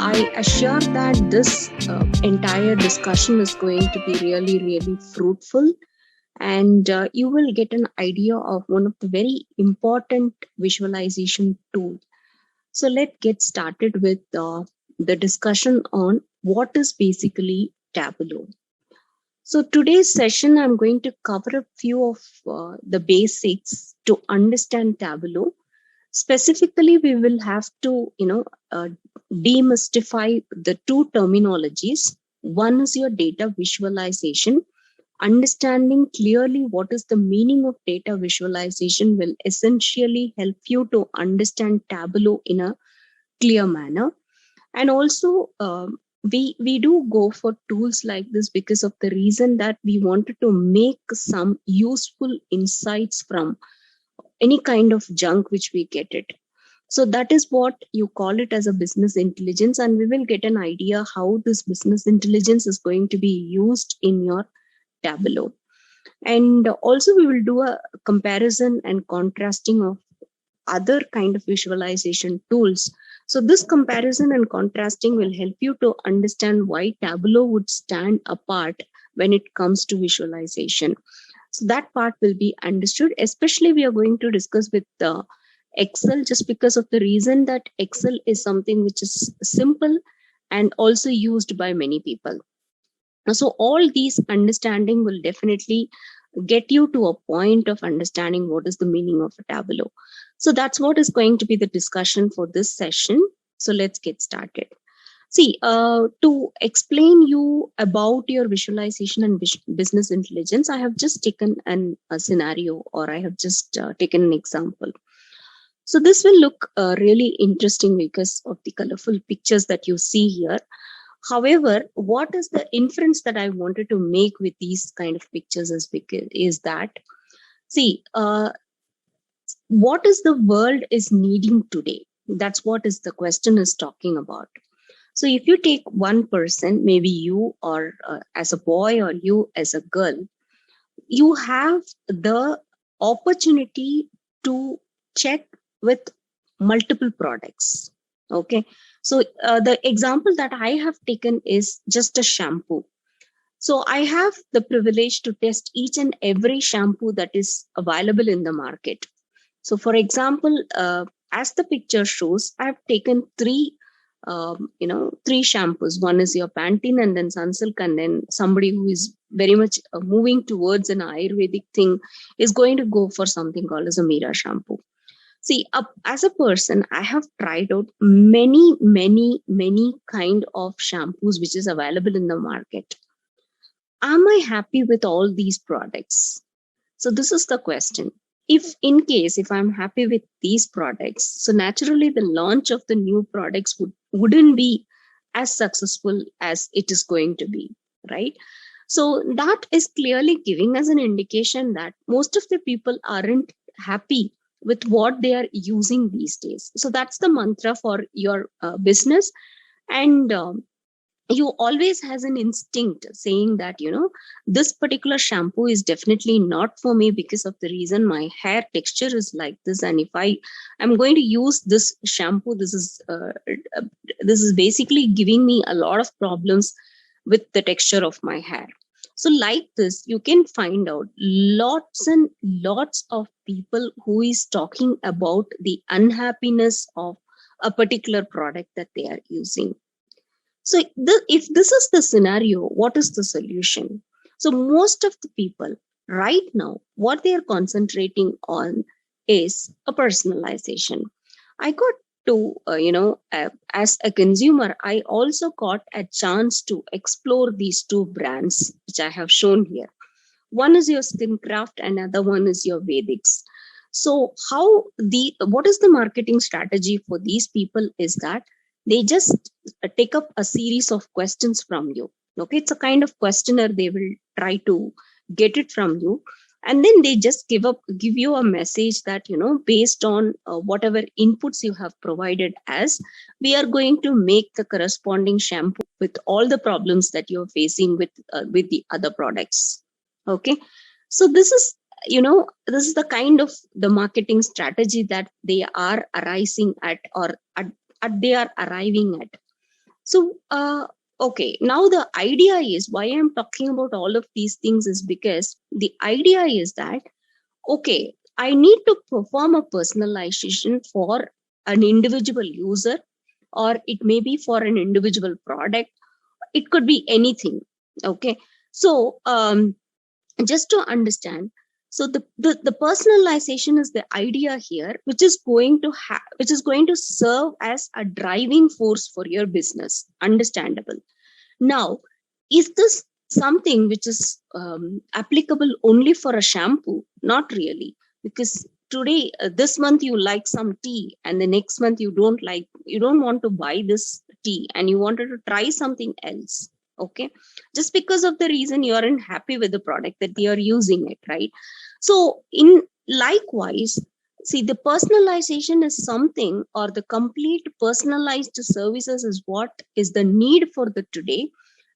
I assure that this entire discussion is going to be really, really fruitful, and you will get an idea of one of the very important visualization tools. So let's get started with the discussion on what is basically Tableau. So today's session, I'm going to cover a few of the basics to understand Tableau. Specifically, we will have to, demystify the two terminologies. One is your data visualization. Understanding clearly what is the meaning of data visualization will essentially help you to understand Tableau in a clear manner. And also, we do go for tools like this because of the reason that we wanted to make some useful insights from any kind of junk which we get it. So that is what you call it as a business intelligence, and we will get an idea how this business intelligence is going to be used in your Tableau. And also we will do a comparison and contrasting of other kind of visualization tools. So this comparison and contrasting will help you to understand why Tableau would stand apart when it comes to visualization. So that part will be understood. Especially we are going to discuss with the Excel, just because of the reason that Excel is something which is simple and also used by many people. So all these understanding will definitely get you to a point of understanding what is the meaning of a Tableau. So that's what is going to be the discussion for this session. So let's get started. See, to explain you about your visualization and business intelligence, I have just taken a scenario, or I have just taken an example. So this will look really interesting because of the colorful pictures that you see here. However, what is the inference that I wanted to make with these kind of pictures is that, see, what is the world is needing today? That's what is the question is talking about. So if you take one person, maybe you or as a boy or you as a girl, you have the opportunity to check with multiple products. Okay. So the example that I have taken is just a shampoo. So I have the privilege to test each and every shampoo that is available in the market. So for example, as the picture shows, I have taken three shampoos. One is your Pantene, and then Sunsilk, and then somebody who is very much moving towards an Ayurvedic thing is going to go for something called as a Mira shampoo. See, as a person, I have tried out many, many, many kind of shampoos which is available in the market. Am I happy with all these products? So this is the question. If I'm happy with these products, so naturally the launch of the new products wouldn't be as successful as it is going to be, right? So that is clearly giving us an indication that most of the people aren't happy with what they are using these days. So that's the mantra for your business. And you always has an instinct saying that, this particular shampoo is definitely not for me because of the reason my hair texture is like this. And if I'm going to use this shampoo, this is basically giving me a lot of problems with the texture of my hair. So like this, you can find out lots and lots of people who is talking about the unhappiness of a particular product that they are using. So if this is the scenario, what is the solution? So most of the people right now, what they are concentrating on is a personalization. I got to, as a consumer, I also got a chance to explore these two brands, which I have shown here. One is your Skincraft, another one is your Vedics. So what is the marketing strategy for these people is that they just take up a series of questions from you. Okay, it's a kind of questionnaire. They will try to get it from you, and then they just give you a message that, based on whatever inputs you have provided, as we are going to make the corresponding shampoo with all the problems that you're facing with the other products. Okay, so this is the kind of the marketing strategy that they are arising at, or they are arriving at. So, okay, now the idea is why I'm talking about all of these things is because the idea is that, okay, I need to perform a personalization for an individual user, or it may be for an individual product. It could be anything. Okay. So, just to understand, so the personalization is the idea here, which is going to which is going to serve as a driving force for your business. Understandable. Now, is this something which is applicable only for a shampoo? Not really, because today, this month you like some tea, and the next month you don't want to buy this tea, and you wanted to try something else. Okay, just because of the reason you aren't happy with the product that you're using it, right? So, in likewise, see, the personalization is something, or the complete personalized services is what is the need for the today.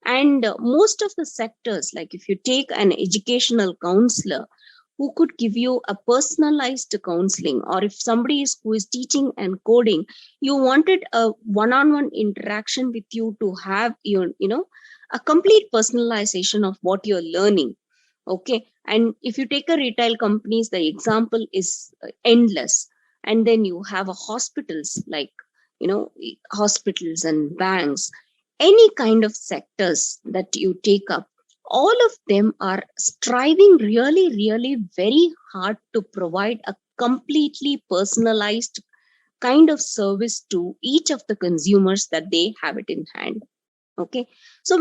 And most of the sectors, like if you take an educational counselor who could give you a personalized counseling, or if somebody is who is teaching and coding, you wanted a one-on-one interaction with you to have your, a complete personalization of what you're learning. Okay. And if you take a retail companies, the example is endless. And then you have a hospitals, like, hospitals and banks, any kind of sectors that you take up, all of them are striving really, really very hard to provide a completely personalized kind of service to each of the consumers that they have it in hand. Okay. So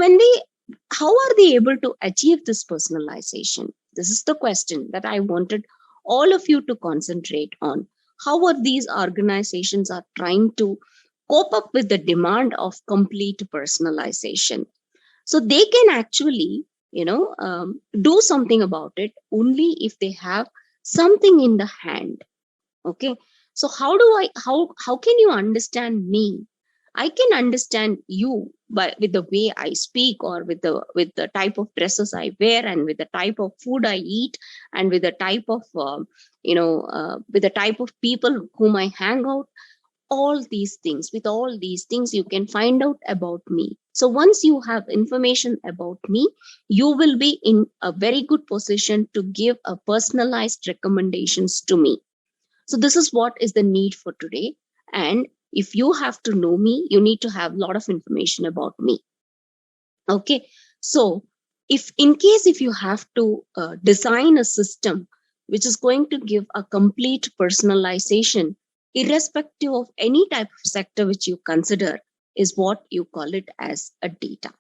how are they able to achieve this personalization? This is the question that I wanted all of you to concentrate on. How are these organizations are trying to cope up with the demand of complete personalization? So they can actually, do something about it only if they have something in the hand. Okay. So how can you understand me? I can understand you by with the way I speak, or with the type of dresses I wear, and with the type of food I eat, and with the type of with the type of people whom I hang out. All these things, with all these things, you can find out about me. So once you have information about me, you will be in a very good position to give a personalized recommendations to me. So this is what is the need for today. And if you have to know me, you need to have a lot of information about me. Okay. So if in case if you have to design a system which is going to give a complete personalization, irrespective of any type of sector which you consider, is what you call it as a data.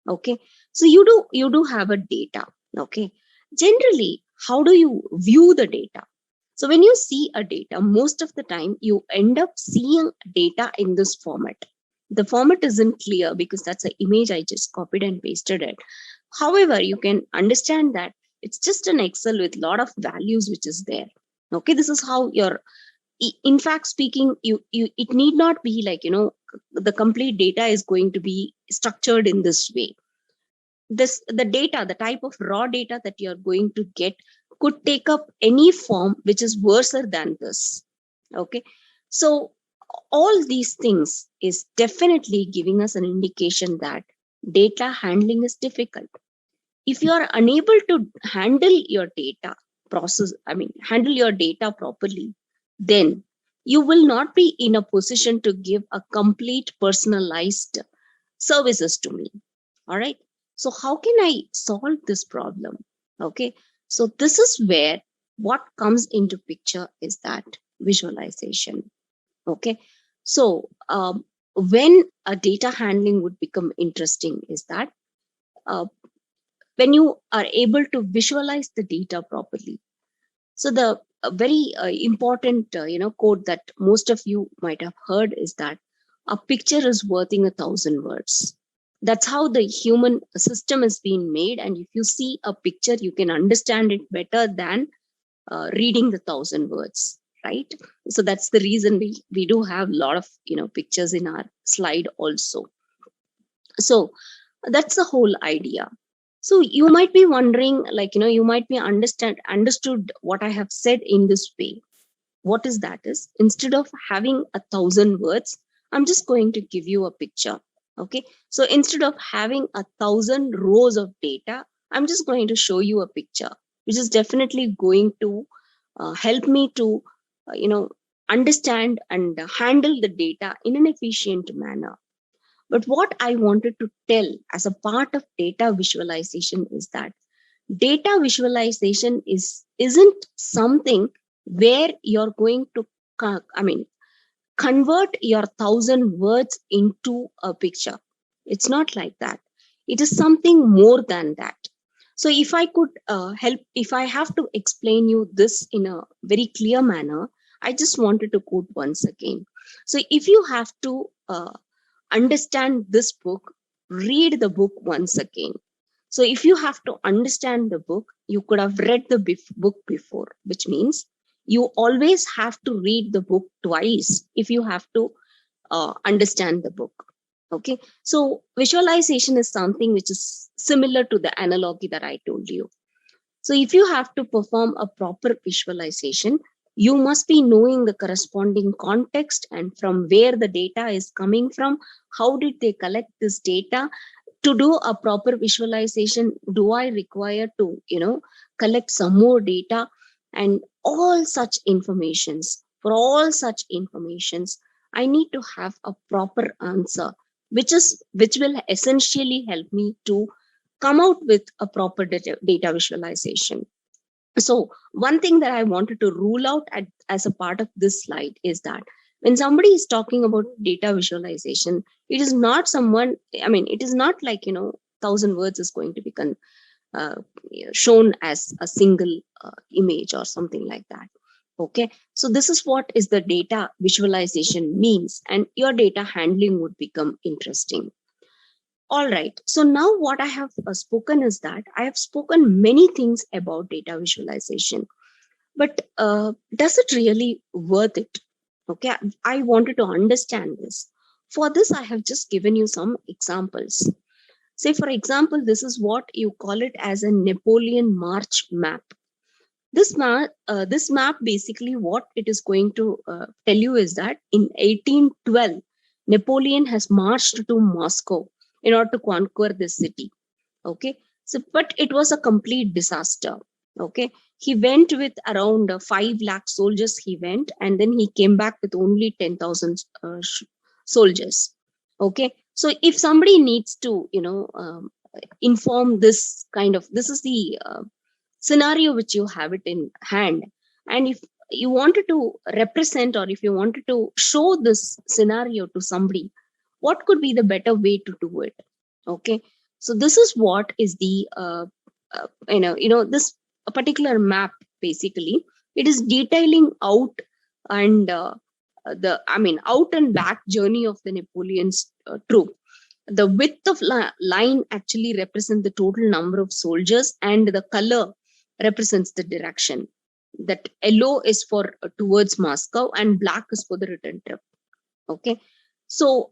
Okay. So you do have a data. Okay. Generally, how do you view the data? So when you see a data, most of the time you end up seeing data in this format. The format isn't clear because that's an image I just copied and pasted it. However, you can understand that it's just an Excel with a lot of values which is there. Okay, this is how your, in fact speaking, you it need not be like, the complete data is going to be structured in this way. The data, the type of raw data that you're going to get could take up any form which is worse than this. Okay. So all these things is definitely giving us an indication that data handling is difficult. If you are unable to handle your data handle your data properly, then you will not be in a position to give a complete personalized services to me. All right. So how can I solve this problem? Okay. So this is where what comes into picture is that visualization. Okay. So when a data handling would become interesting is that uh, when you are able to visualize the data properly. So the very important quote that most of you might have heard is that a picture is worth 1,000 words. That's how the human system is being made. And if you see a picture, you can understand it better than reading the 1,000 words, right? So that's the reason we do have a lot of pictures in our slide also. So that's the whole idea. So you might be wondering, like, you might be understood what I have said in this way. What is that is, instead of having 1,000 words, I'm just going to give you a picture. Okay, so instead of having 1,000 rows of data, I'm just going to show you a picture, which is definitely going to help me to, understand and handle the data in an efficient manner. But what I wanted to tell as a part of data visualization is that data visualization isn't something where you're going to, convert your 1,000 words into a picture. It's not like that. It is something more than that. So if I could if I have to explain you this in a very clear manner, I just wanted to quote once again. So if you have to understand this book, read the book once again. So if you have to understand the book, you could have read the book before, which means you always have to read the book twice if you have to understand the book. Okay, so visualization is something which is similar to the analogy that I told you. So if you have to perform a proper visualization, you must be knowing the corresponding context and from where the data is coming from. How did they collect this data? To do a proper visualization, do I require to, collect some more data? And all such informations, for all such informations, I need to have a proper answer, which will essentially help me to come out with a proper data visualization. So one thing that I wanted to rule out as a part of this slide is that when somebody is talking about data visualization, it is not it is not like, 1,000 words is going to be uh, shown as a single image or something like that. Okay, so this is what is the data visualization means, and your data handling would become interesting. All right. So now what I have spoken is that I have spoken many things about data visualization, but does it really worth it? Okay. I wanted to understand this. For this, I have just given you some examples. Say, for example, this is what you call it as a Napoleon March map. This map basically what it is going to tell you is that in 1812, Napoleon has marched to Moscow in order to conquer this city. Okay, so but it was a complete disaster. Okay, he went with around 5 lakh soldiers. He went and then he came back with only 10,000 soldiers. Okay, so if somebody needs to, inform this kind of, this is the scenario which you have it in hand, and if you wanted to represent or if you wanted to show this scenario to somebody, what could be the better way to do it? Okay, so this is what is the this particular map. Basically it is detailing out and the out and back journey of the Napoleon's troop. The width of line actually represents the total number of soldiers, and the color represents the direction. That yellow is for towards Moscow and black is for the return trip. Okay, so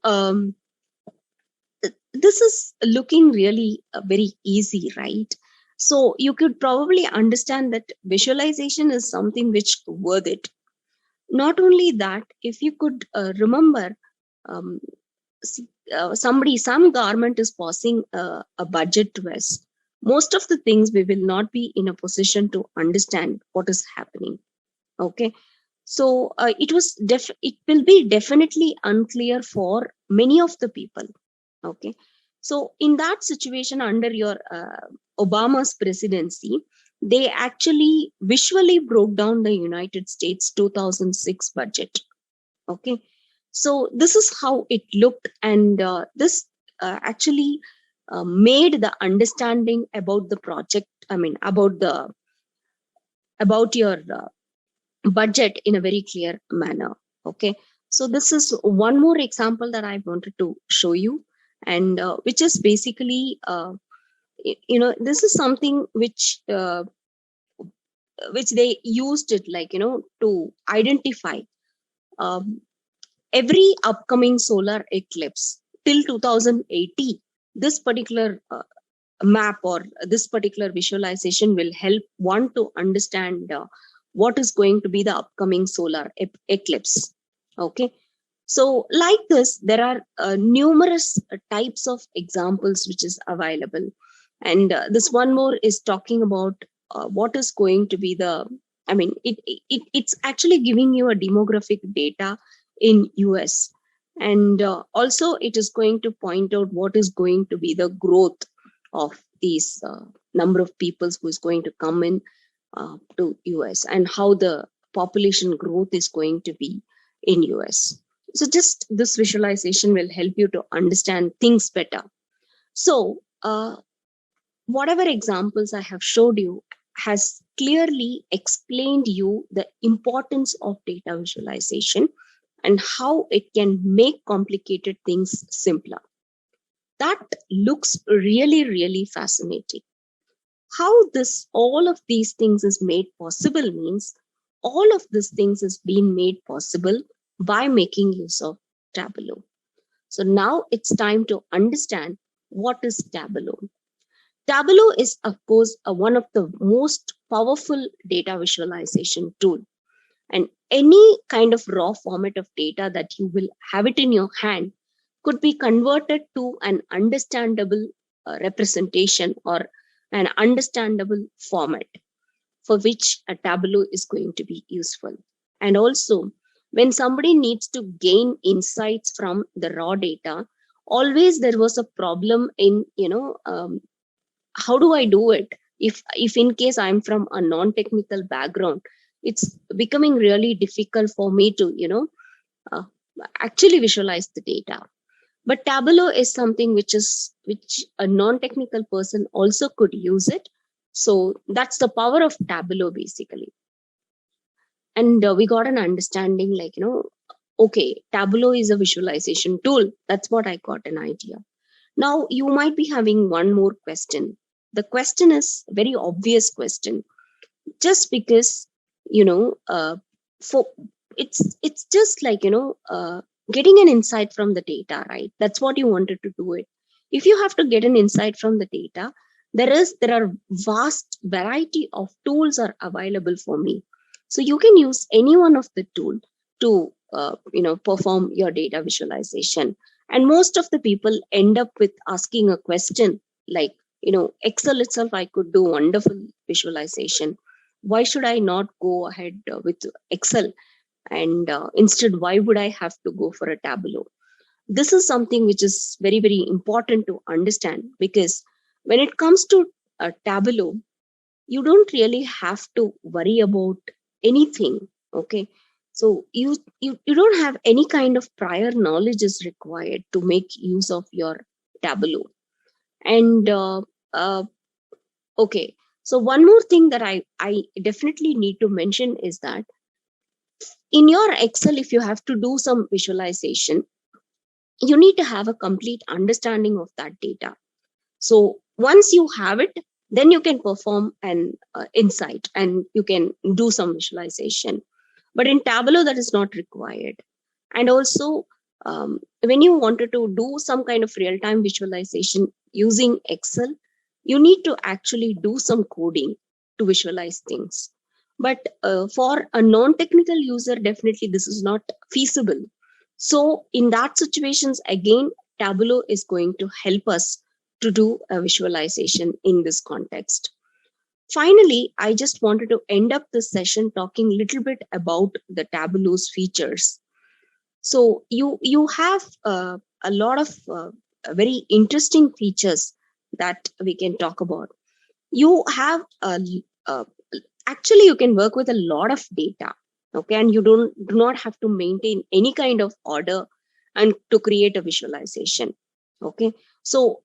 this is looking really very easy, right? So you could probably understand that visualization is something which worth it. Not only that, if you could remember, um, some government is passing a budget to us. Most of the things we will not be in a position to understand what is happening. Okay, so it will be definitely unclear for many of the people. Okay, so in that situation, under your Obama's presidency, they actually visually broke down the United States 2006 budget. Okay, so this is how it looked, and this actually made the understanding about the project, about your budget in a very clear manner. Okay, so this is one more example that I wanted to show you, and which is basically this is something which they used it, like, to identify um, every upcoming solar eclipse till 2080. This particular map or this particular visualization will help one to understand what is going to be the upcoming solar eclipse. Okay, So like this, there are numerous types of examples which is available. And this one more is talking about what is going to be the, I mean, it's actually giving you a demographic data in US. And also it is going to point out what is going to be the growth of these number of people who is going to come in to US, and how the population growth is going to be in US. So just this visualization will help you to understand things better. So whatever examples I have showed you has clearly explained you the importance of data visualization and how it can make complicated things simpler. That looks really, really fascinating. How this all of these things is made possible means all of these things is being made possible by making use of Tableau. So now it's time to understand what is Tableau. Tableau is, of course, one of the most powerful data visualization tool. And any kind of raw format of data that you will have it in your hand could be converted to an understandable representation or an understandable format for which a Tableau is going to be useful. And also, when somebody needs to gain insights from the raw data, always there was a problem in, how do I do it? If in case I'm from a non-technical background, it's becoming really difficult for me to, uh, actually visualize the data. But Tableau is something which a non-technical person also could use it. So that's the power of Tableau basically. And we got an understanding like, okay, Tableau is a visualization tool. That's what I got an idea. Now you might be having one more question. The question is a very obvious question. Just because, for it's just like, getting an insight from the data, right? That's what you wanted to do it. If you have to get an insight from the data, there are vast variety of tools are available for me. So you can use any one of the tool to perform your data visualization. And most of the people end up with asking a question like, Excel itself, I could do wonderful visualization. Why should I not go ahead with Excel? And instead, why would I have to go for a Tableau? This is something which is very, very important to understand, because when it comes to a Tableau, you don't really have to worry about anything. Okay. So you don't have any kind of prior knowledge is required to make use of your Tableau. And uh, okay, so one more thing that I definitely need to mention is that in your Excel, if you have to do some visualization, you need to have a complete understanding of that data. So once you have it, then you can perform an insight and you can do some visualization. But in Tableau, that is not required. And also, when you wanted to do some kind of real-time visualization using Excel, you need to actually do some coding to visualize things. But for a non-technical user, definitely this is not feasible. So in that situations, again, Tableau is going to help us to do a visualization in this context. Finally, I just wanted to end up this session talking a little bit about the Tableau's features. So you have a lot of very interesting features that we can talk about. You have uh, actually you can work with a lot of data, okay, and you do not have to maintain any kind of order and to create a visualization. Okay, so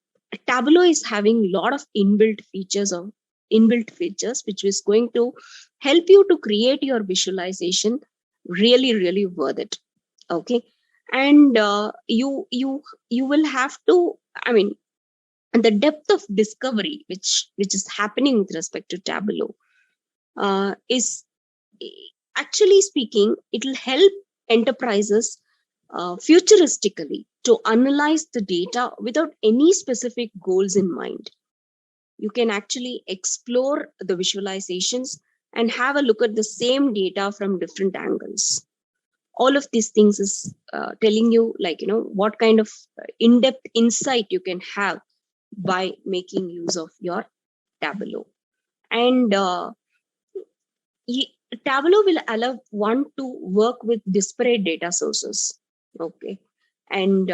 Tableau is having a lot of inbuilt features which is going to help you to create your visualization really, really worth it. Okay, and you will have to, I mean, and the depth of discovery which is happening with respect to Tableau is actually speaking, it will help enterprises futuristically to analyze the data without any specific goals in mind. You can actually explore the visualizations and have a look at the same data from different angles. all of these things is telling you, like, what kind of in-depth insight you can have by making use of your Tableau. And Tableau will allow one to work with disparate data sources. Okay. And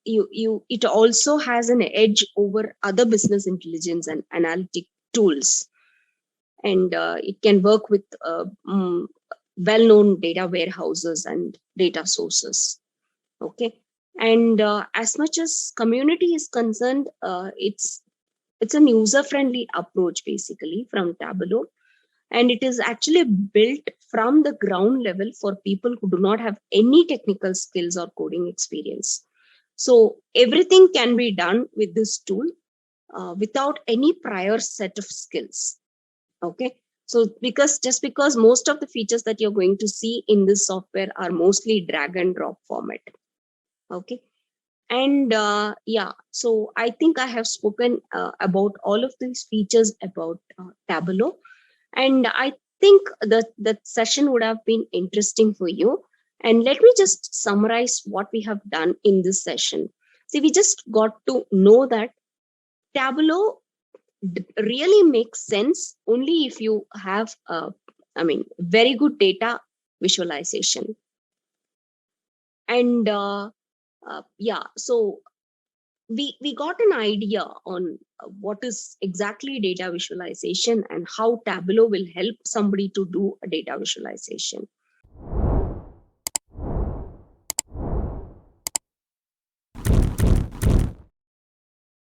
it also has an edge over other business intelligence and analytic tools. And it can work with well-known data warehouses and data sources. Okay. And as much as community is concerned, it's a user-friendly approach basically from Tableau, and it is actually built from the ground level for people who do not have any technical skills or coding experience. So everything can be done with this tool without any prior set of skills. Okay. So because most of the features that you're going to see in this software are mostly drag and drop format. Okay. And so I think I have spoken about all of these features about Tableau. And I think that session would have been interesting for you. And let me just summarize what we have done in this session. See, we just got to know that Tableau really makes sense only if you have, very good data visualization. And so we got an idea on what is exactly data visualization and how Tableau will help somebody to do a data visualization.